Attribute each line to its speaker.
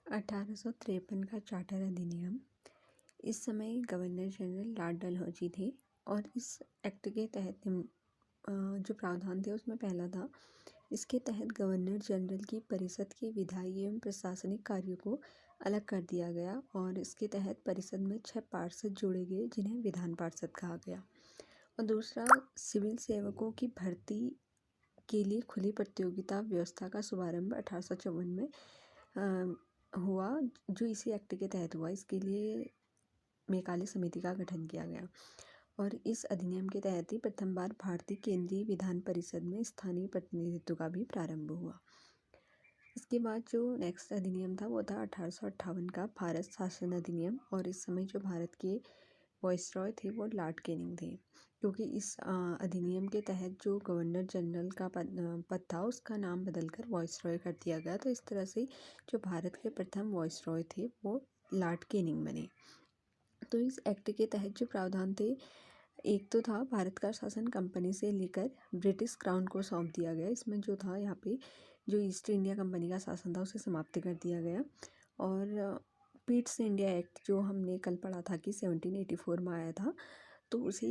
Speaker 1: 1853 का चार्टर अधिनियम। इस समय गवर्नर जनरल लॉर्ड डलहौजी थे और इस एक्ट के तहत जो प्रावधान थे उसमें पहला था, इसके तहत गवर्नर जनरल की परिषद के विधायी एवं प्रशासनिक कार्यों को अलग कर दिया गया और इसके तहत परिषद में 6 पार्षद जोड़े गए जिन्हें विधान पार्षद कहा गया। और दूसरा, सिविल सेवकों की भर्ती के लिए खुली प्रतियोगिता व्यवस्था का शुभारंभ 1854 में हुआ, जो इसी एक्ट के तहत हुआ। इसके लिए मेकाले समिति का गठन किया गया और इस अधिनियम के तहत ही प्रथम बार भारतीय केंद्रीय विधान परिषद में स्थानीय प्रतिनिधित्व का भी प्रारंभ हुआ। इसके बाद जो नेक्स्ट अधिनियम था वो था 1858 का भारत शासन अधिनियम। और इस समय जो भारत के वाइसरॉय थे वो लॉर्ड कैनिंग थे, क्योंकि इस अधिनियम के तहत जो गवर्नर जनरल का पद था उसका नाम बदलकर वाइसरॉय कर दिया गया। तो इस तरह से जो भारत के प्रथम वाइसरॉय थे वो लॉर्ड कैनिंग बने। तो इस एक्ट के तहत जो प्रावधान थे, एक तो था भारत का शासन कंपनी से लेकर ब्रिटिश क्राउन को सौंप दिया गया। इसमें जो था यहाँ पे जो ईस्ट इंडिया कंपनी का शासन था उसे समाप्त कर दिया गया। और पीट्स इंडिया एक्ट जो हमने कल पढ़ा था कि 1784 में आया था, तो उसे